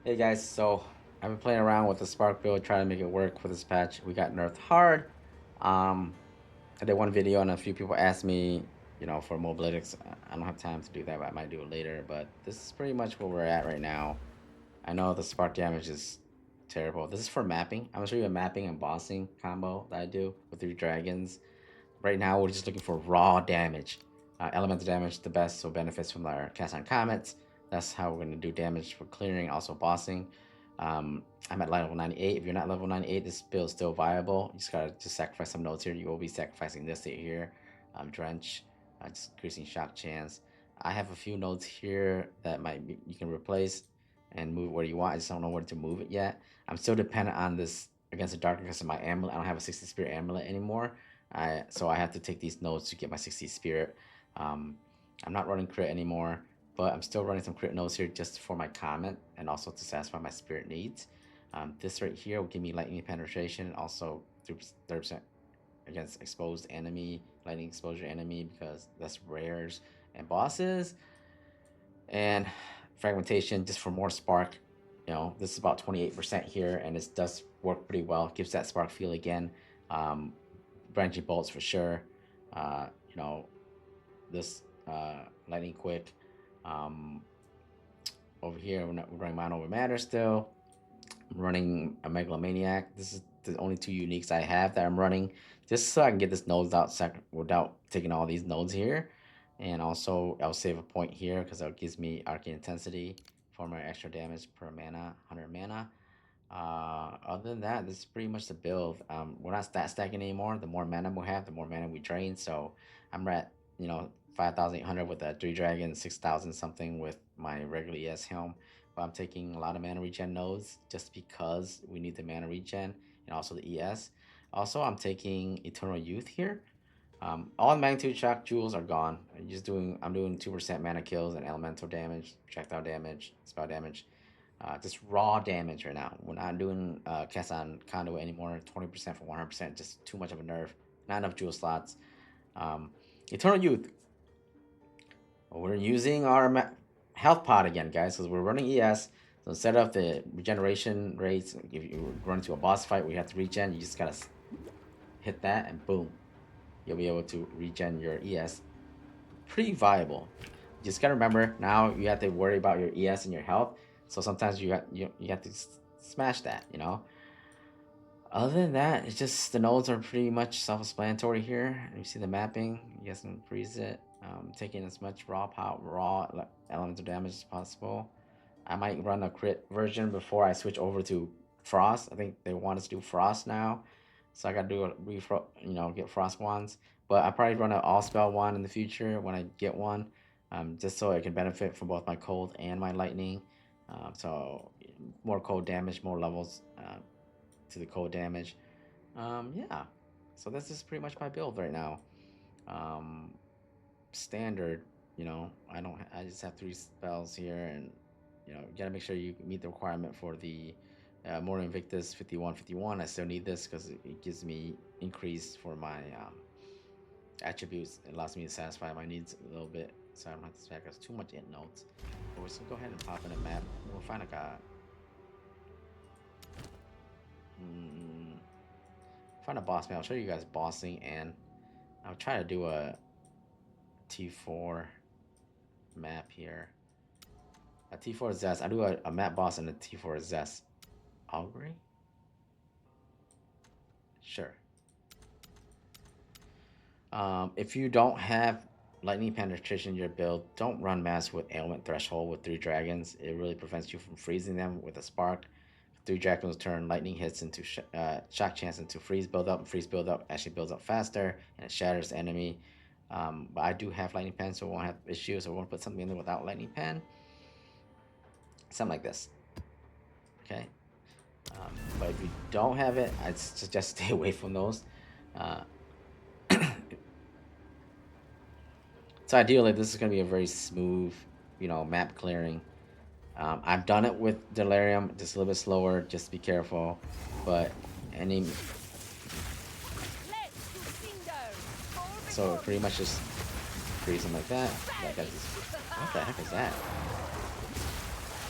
Hey guys, so I've been playing around with the Spark build, trying to make it work for this patch. We got nerfed hard. Um, I did one video and a few people asked me, for mobalytics. I don't have time to do that, but I might do it later. But this is pretty much where we're at right now. I know the spark damage is terrible. This is for mapping. I'm gonna show you a mapping and bossing combo that I do with 3 dragons. Right now, we're just looking for raw damage. Elemental damage, the best, so benefits from our cast on comets. That's how we're going to do damage for clearing, also bossing. I'm at level 98. If you're not level 98, this build is still viable. You just gotta sacrifice some nodes here. You will be sacrificing this here, Drench, just increasing shock chance. I have a few nodes here that you can replace and move where you want. I just don't know where to move it yet. I'm still dependent on this against the dark because of my amulet. I don't have a 60 spirit amulet anymore. So I have to take these nodes to get my 60 spirit. Um, I'm not running crit anymore, but I'm still running some crit nodes here just for my comment and also to satisfy my spirit needs. This right here will give me lightning penetration and also 30% against exposed enemy, lightning exposure enemy, because that's rares and bosses. And fragmentation just for more spark. This is about 28% here, and this does work pretty well. It gives that spark feel again. Um, Branching bolts for sure. Uh, you know, this lightning quick. Um, Over here, we're running mono over matter still. I'm running a megalomaniac. This is the only two uniques I have that I'm running, just so I can get this nodes out without taking all these nodes here. And also, I'll save a point here because that gives me arcane intensity for my extra damage per mana, 100 mana. Other than that, this is pretty much the build. We're not stat stacking anymore. The more mana we have, the more mana we drain. So I'm at 5,800 with that 3 dragon, 6,000 something with my regular ES helm. But I'm taking a lot of mana regen nodes just because we need the mana regen and also the ES. Also, I'm taking Eternal Youth here. All the magnitude shock jewels are gone. I'm doing 2% mana kills and elemental damage, projectile damage, spell damage. Just raw damage right now. We're not doing cast on conduit anymore. 20% for 100%. Just too much of a nerf. Not enough jewel slots. Um, Eternal Youth. We're using our health pod again, guys, because we're running ES. So instead of the regeneration rates, if you run into a boss fight where you have to regen, you just gotta hit that and boom, you'll be able to regen your ES. Pretty viable. You just gotta remember now you have to worry about your ES and your health. So sometimes you have to smash that. Other than that, it's just the nodes are pretty much self-explanatory here. You see the mapping. You guys can freeze it. Taking as much raw elemental damage as possible. I might run a crit version before I switch over to frost. I think they want us to do frost now, so I gotta do get frost ones. But I probably run an all spell one in the future when I get one, just so I can benefit from both my cold and my lightning. So more cold damage, more levels to the cold damage. Yeah. So this is pretty much my build right now. Um, Standard, I don't. I just have 3 spells here, and you gotta make sure you meet the requirement for the Morning Invictus 5151. I still need this because it gives me increase for my attributes. It allows me to satisfy my needs a little bit, so I don't have to sacrifice too much int notes. But we're just gonna go ahead and pop in a map. We'll find like a mm, find a boss man. I'll show you guys bossing, and I'll try to do a T4 map here. A T4 Zest. I do a map boss and a T4 Zest. Augury? Sure. If you don't have lightning penetration in your build, don't run mass with ailment threshold with 3 dragons. It really prevents you from freezing them with a spark. 3 dragons turn lightning hits into shock chance into freeze build up. And freeze build up actually builds up faster and it shatters the enemy. But I do have lightning pen, so I won't have issues. So I won't put something in there without lightning pen. Something like this. Okay. But if you don't have it, I'd suggest stay away from those. Uh, so ideally, this is going to be a very smooth, map clearing. I've done it with Delirium, just a little bit slower. Just be careful. But any, so pretty much just freeze them like that. What the heck is that?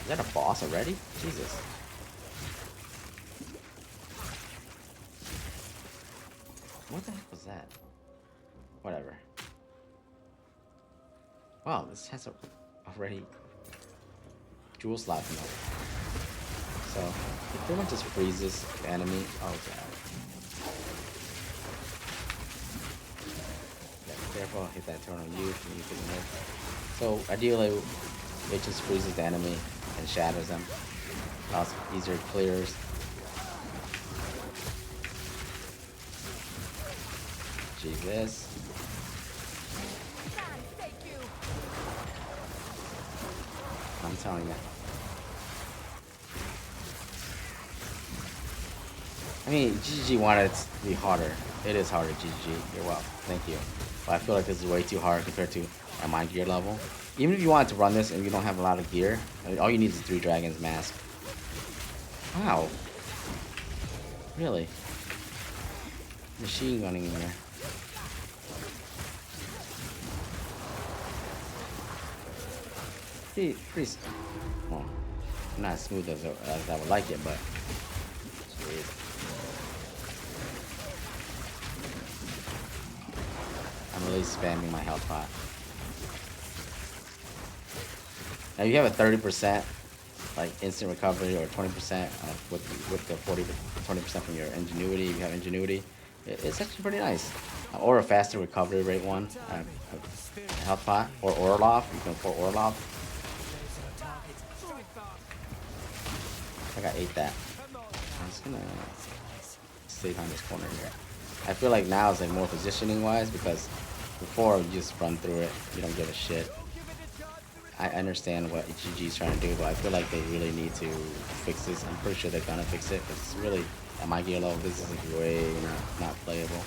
Is that a boss already? Jesus. What the heck was that? Whatever. Wow, this has a already jewel slot in it. So it pretty much just freezes the enemy. Oh god. Yeah, careful, hit that eternal youth and you can live. So ideally it just freezes the enemy and shatters them. Also easier clears. Jesus. I'm telling you. I mean, GG wanted it to be harder. It is harder, GG. You're welcome. Thank you. But I feel like this is way too hard compared to my gear level. Even if you wanted to run this and you don't have a lot of gear, all you need is 3 dragons mask. Wow. Really? Machine gunning in there. Pretty well, not as smooth as I would like it, but geez. I'm really spamming my health pot. Now you have a 30% like instant recovery or 20% with the 40 to 20% from your ingenuity. If you have ingenuity, it's actually pretty nice. Or a faster recovery rate one, health pot or Orloff. You can afford Orloff. I ate that. I'm just gonna stay behind this corner here. I feel like now it's like more positioning wise because before you just run through it, you don't give a shit. I understand what GG's trying to do, but I feel like they really need to fix this. I'm pretty sure they're gonna fix it. It's really at my gear level, this is like way not playable.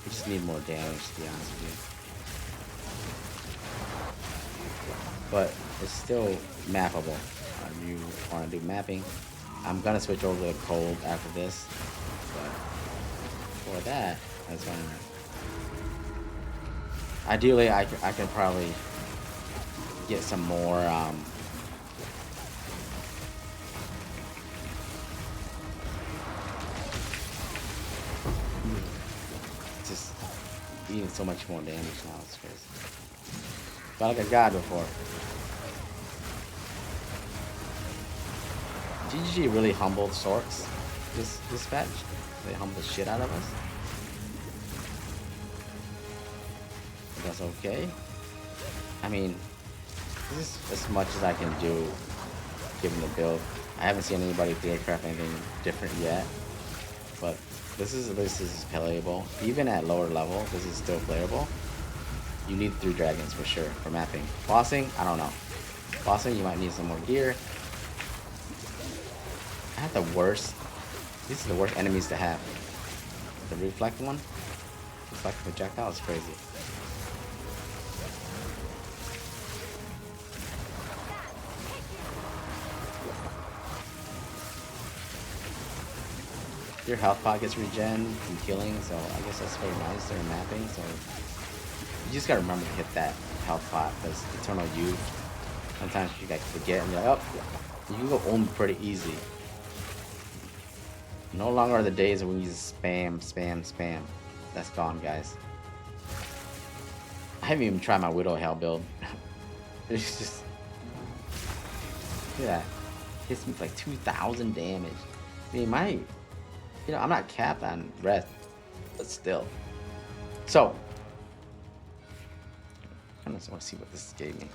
We just need more damage, to be honest with you. But it's still mappable. You want to do mapping. I'm gonna switch over to cold after this, but for that, that's gonna. Ideally, I can probably get some more. Just eating so much more damage now. It's crazy. Felt like a god before. GG really humbled Sorcs this patch. They humbled the shit out of us. But that's okay. I mean, this is as much as I can do given the build. I haven't seen anybody theorycraft anything different yet. But this is playable. Even at lower level, this is still playable. You need 3 dragons for sure for mapping. Bossing, I don't know. Bossing, you might need some more gear. I have the worst. These are the worst enemies to have. The reflect one. Reflect projectile is crazy. Your health pot gets regen from killing, so I guess that's very nice during mapping. So you just gotta remember to hit that health pot because Eternal Youth. Sometimes you guys forget and you're like, oh, you can go home pretty easy. No longer are the days when you just spam. That's gone, guys. I haven't even tried my Widow Hell build. It's just... Look at that. Hits me for like 2,000 damage. I mean, I'm not capped on breath, but still. So, I just want to see what this gave me.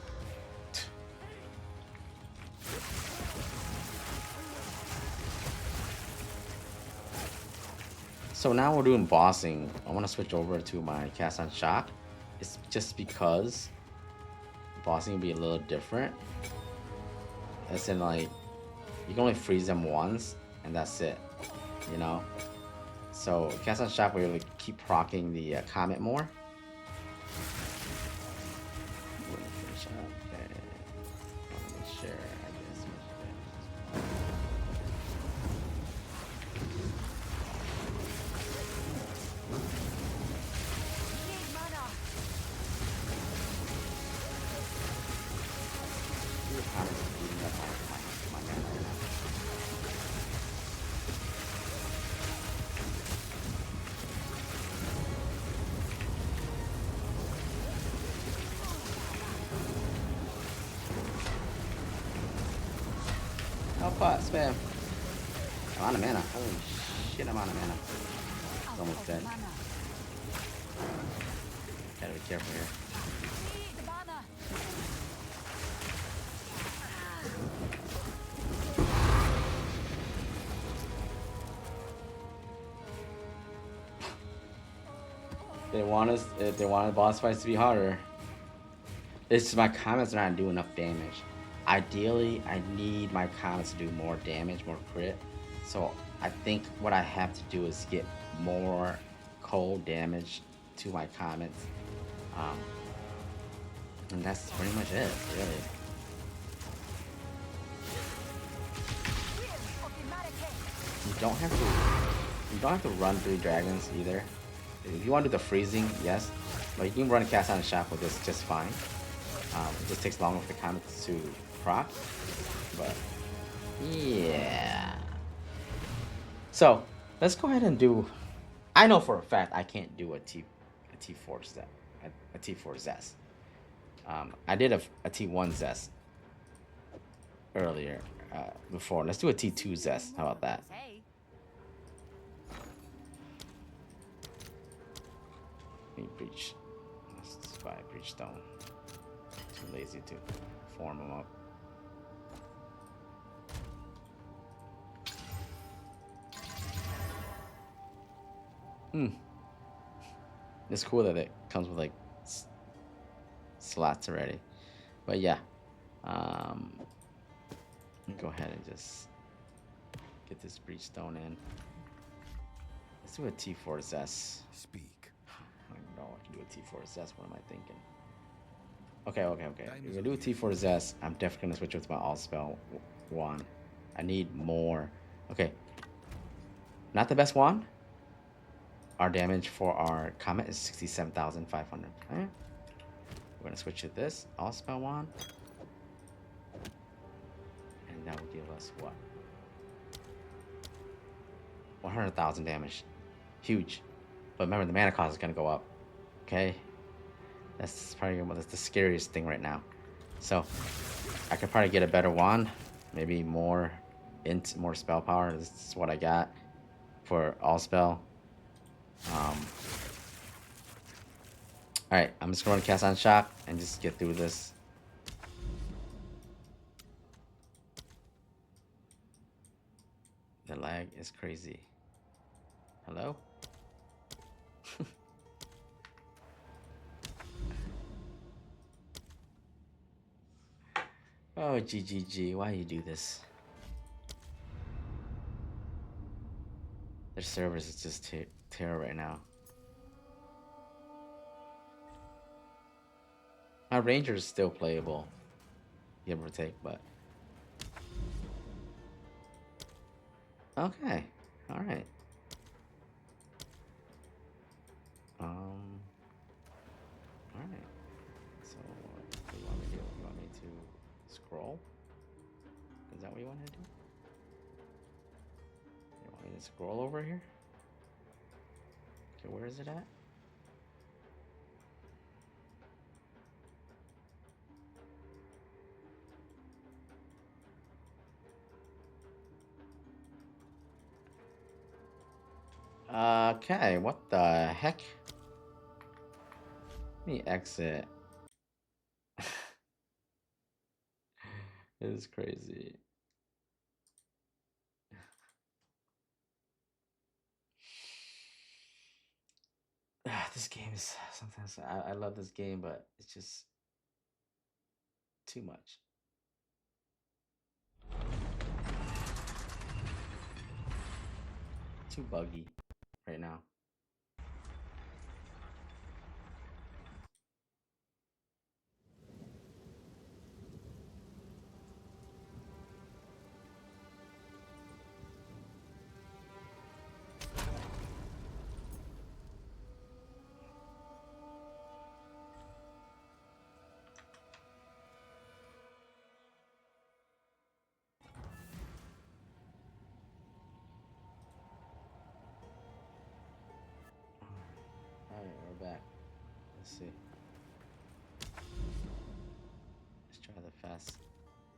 So now we're doing bossing. I want to switch over to my cast on shock. It's just because bossing will be a little different. As in, like, you can only freeze them once, and that's it. You know? So cast on shock, we're able to keep proccing the comet more. Spot spam. I'm out of mana. Holy shit, I'm out of mana. It's almost dead. Gotta be careful here. If they wanted boss fights to be harder. It's just my comments are not doing enough damage. Ideally, I need my comments to do more damage, more crit. So I think what I have to do is get more cold damage to my comments. And that's pretty much it, really. You don't have to run 3 dragons either. If you want to do the freezing, yes, but you can run a cast on shock with this just fine. It just takes longer for the comments to proc, but yeah. So let's go ahead and do. I know for a fact I can't do a T4 step, a T4 zest. I did a T1 zest earlier before. Let's do a T2 zest. How about that? Breach. Let's buy breach stone. Too lazy to form them up. It's cool that it comes with like slots already, but yeah. Go ahead and just get this breach stone in. Let's do a T4 zest. Speak. I don't know. I can do a T4 zest. What am I thinking? Okay. If we're gonna do a T4 zest, I'm definitely gonna switch with my all spell wand. I need more. Okay. Not the best wand. Our damage for our comet is 67,500. Alright. We're gonna switch to this all spell wand. And that will give us what? 100,000 damage. Huge. But remember, the mana cost is gonna go up. Okay? That's probably the scariest thing right now. So I could probably get a better wand, maybe more more spell power. This is what I got for all spell. Alright, I'm just gonna cast on shock and just get through this. The lag is crazy. Hello? Oh, GGG, why you do this? Their servers is just terror right now. My ranger is still playable, give or take, but okay, all right. All right. So, what do you want me to do? You want me to scroll? Is that what you want to do? You want me to scroll over here? Okay, where is it at? Okay, what the heck? Let me exit. This is crazy. This game is sometimes I love this game, but it's just too much. Too buggy right now. Alright, we're back. Let's see. Let's try the fast.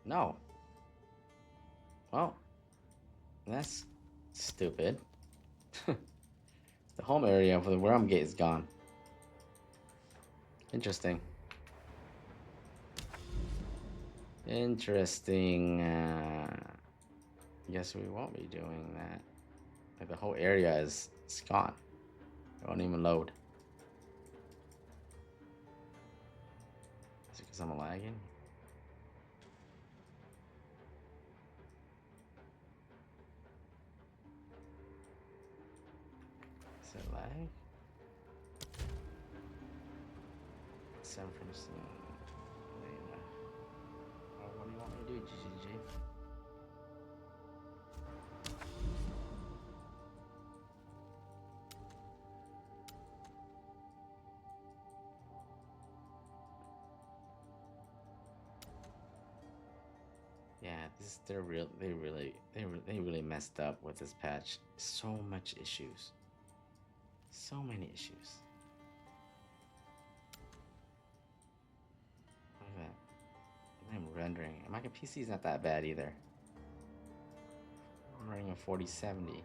No. Well, that's stupid. The home area for the realm gate is gone. Interesting. Interesting. I guess we won't be doing that. Like the whole area is gone. It won't even load. Is it because I'm lagging? Is it lag? San Francisco. Oh, what do you want me to do, GGG? Yeah, they really messed up with this patch. So much issues. So many issues. Look at that. I'm rendering. My PC is not that bad either. I'm running a 4070,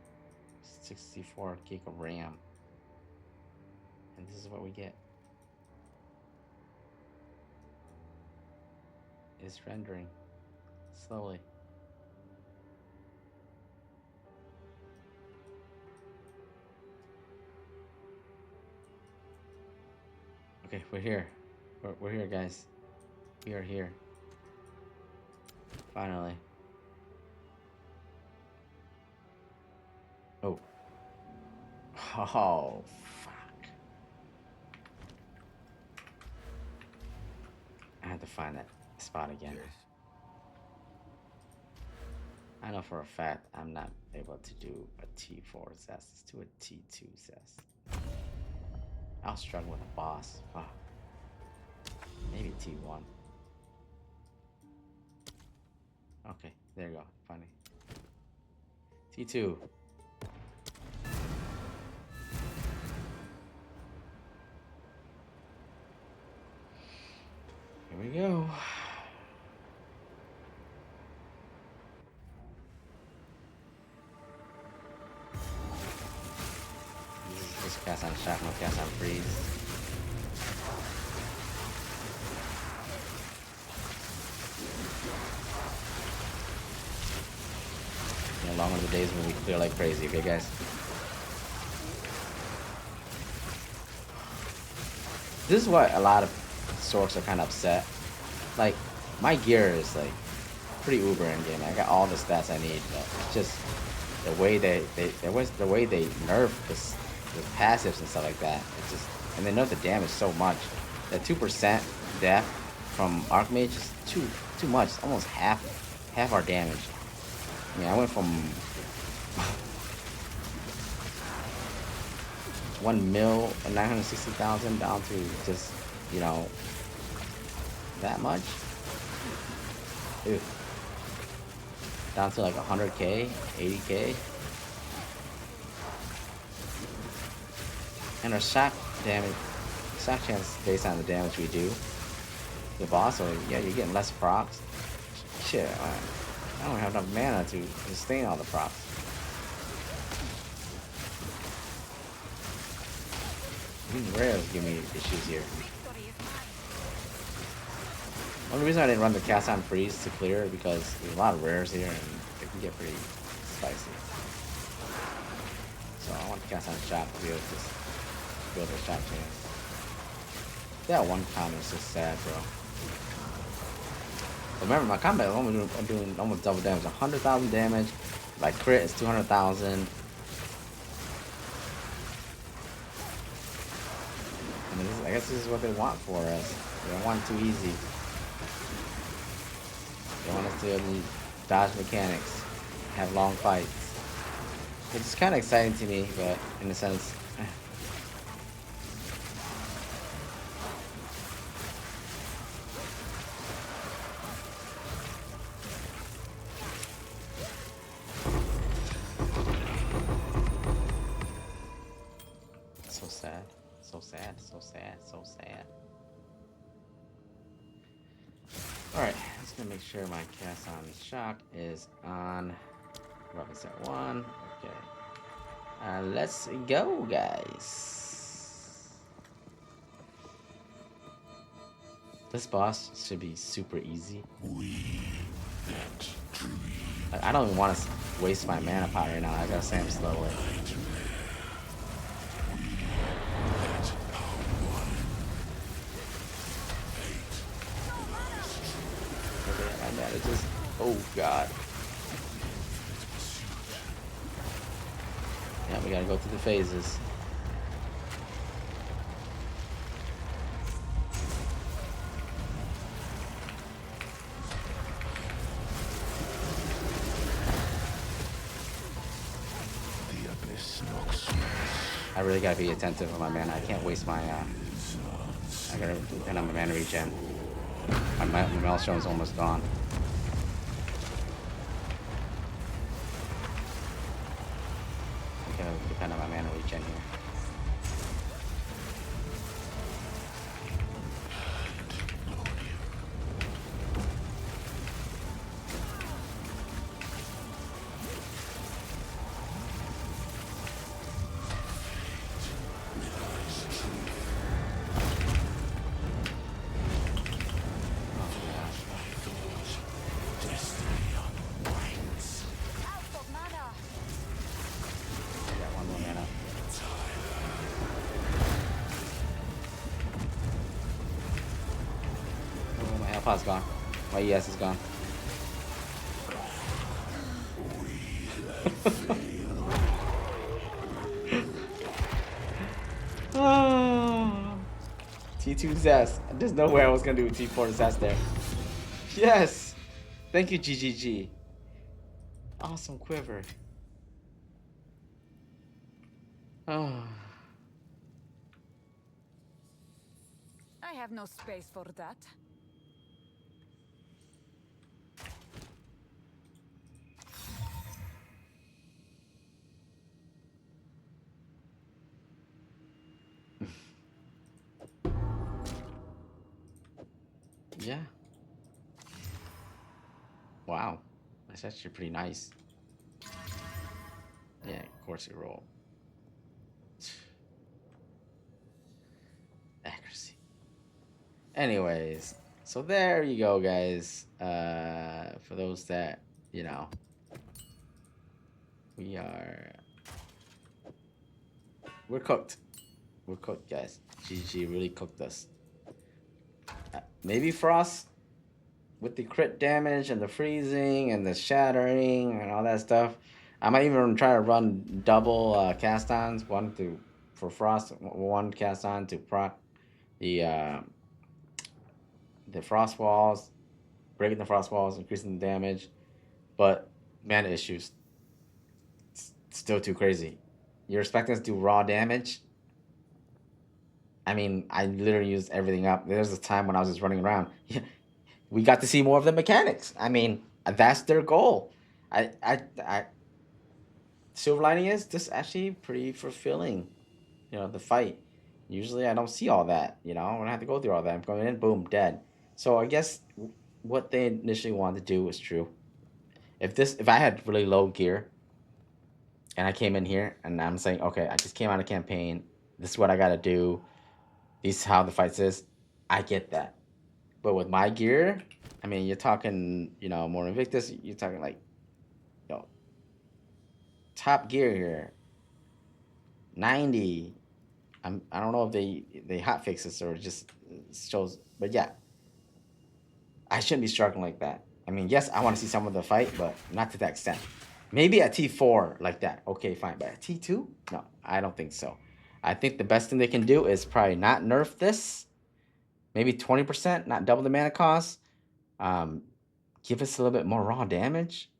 64 gig of RAM, and this is what we get. It's rendering slowly. Okay, we're here. We're here, guys. We are here. Finally. Oh. Oh, fuck. I had to find that spot again. Yes. I know for a fact I'm not able to do a T4 zest. Let's do a T2 zest. I was struggling with a boss. Fuck. Maybe T1. Okay, there you go. Funny. T2. Here we go. Just cast on shock, no cast on freeze. No longer the days when we clear like crazy, okay guys? This is what a lot of sorcs are kind of upset. Like, my gear is like pretty uber in game. I got all the stats I need, but it's just the way the way they nerf the passives and stuff like that. It's just, and they nerf the damage so much. That 2% death from Archmage is too much. It's almost half our damage. I mean, I went from 1,960,000 down to just, you know, that much. Ew. Down to like 100k, 80k. And our shock damage, shock chance based on the damage we do. The boss, so yeah, you're getting less procs. Shit, I don't have enough mana to sustain all the procs. These rares give me issues here. Only reason I didn't run the cast on freeze to clear it because there's a lot of rares here and it can get pretty spicy. So I want the cast on shock to be able to just build a shock chance. That one comment is just sad, bro. Remember, my combat is only doing almost double damage, 100,000 damage. My crit is 200,000. I guess this is what they want for us. They don't want it too easy. They want us to dodge mechanics, have long fights. It's kind of exciting to me, but in a sense, so sad, so sad, so sad, so sad. All right, let's just gonna make sure my cast on shock is on. Weapon set 1. Okay. Let's go, guys. This boss should be super easy. I don't even want to waste my mana pot right now. I gotta say I'm slowly. Okay, my mana just. Oh god. Yeah, we gotta go through the phases. I really gotta be attentive with my mana. I can't waste my. I gotta depend on my mana regen. My Maelstrom's almost gone. I gotta depend on my mana regen here. Pot's gone. My ES is gone. T2 Zest. There's no way I was gonna do T4 Zest there. Yes! Thank you, GGG. Awesome quiver. Oh. I have no space for that. Yeah. Wow. That's actually pretty nice. Yeah, of course you roll. Accuracy. Anyways, so there you go, guys. For those that, you know, we're cooked. We're cooked, guys. GG really cooked us. Maybe Frost with the crit damage and the freezing and the shattering and all that stuff. I might even try to run double cast-ons, for Frost, one cast-on to proc the frost walls, breaking the frost walls, increasing the damage. But mana issues, it's still too crazy. You're expecting us to do raw damage? I mean, I literally used everything up. There's a time when I was just running around. We got to see more of the mechanics. I mean, that's their goal. I silver lining is this actually pretty fulfilling. You know, the fight. Usually I don't see all that. You know, when I have to go through all that, I'm going in, boom, dead. So I guess what they initially wanted to do was true. If I had really low gear, and I came in here and I'm saying, okay, I just came out of campaign. This is what I gotta do. This is how the fight is. I get that. But with my gear, I mean, you're talking, more Invictus. You're talking like, top gear here, 90. I don't know if they hot fix this or just shows, but yeah, I shouldn't be struggling like that. I mean, yes, I want to see some of the fight, but not to that extent. Maybe at T4 like that, okay, fine. But at T2, no, I don't think so. I think the best thing they can do is probably not nerf this. Maybe 20%, not double the mana cost. Give us a little bit more raw damage.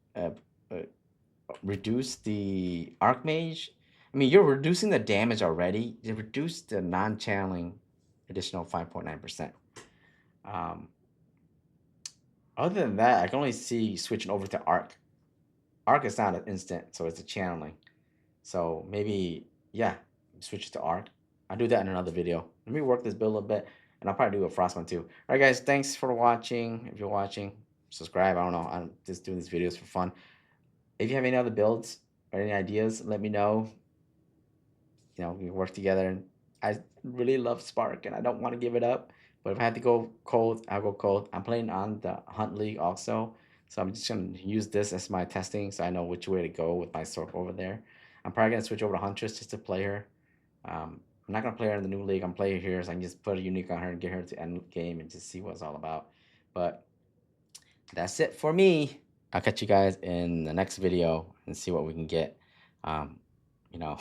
Reduce the Archmage. I mean, you're reducing the damage already. You reduce the non-channeling additional 5.9%. Other than that, I can only see switching over to Arc. Arc is not an instant, so it's a channeling. So maybe, yeah, switch to Arc. I'll do that in another video. Let me work this build a little bit, and I'll probably do a Frost one too. All right, guys, thanks for watching. If you're watching, subscribe. I don't know. I'm just doing these videos for fun. If you have any other builds or any ideas, let me know. We work together. And I really love Spark, and I don't want to give it up. But if I have to go cold, I'll go cold. I'm playing on the Hunt League also, so I'm just gonna use this as my testing, so I know which way to go with my Sorc over there. I'm probably gonna switch over to Huntress just to play her. I'm not gonna play her in the new league. I'm playing her here, so I can just put a unique on her and get her to end game and just see what it's all about. But that's it for me. I'll catch you guys in the next video and see what we can get. Um, you know,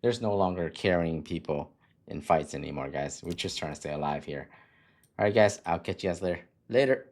there's no longer carrying people in fights anymore, guys. We're just trying to stay alive here. All right, guys, I'll catch you guys later. Later.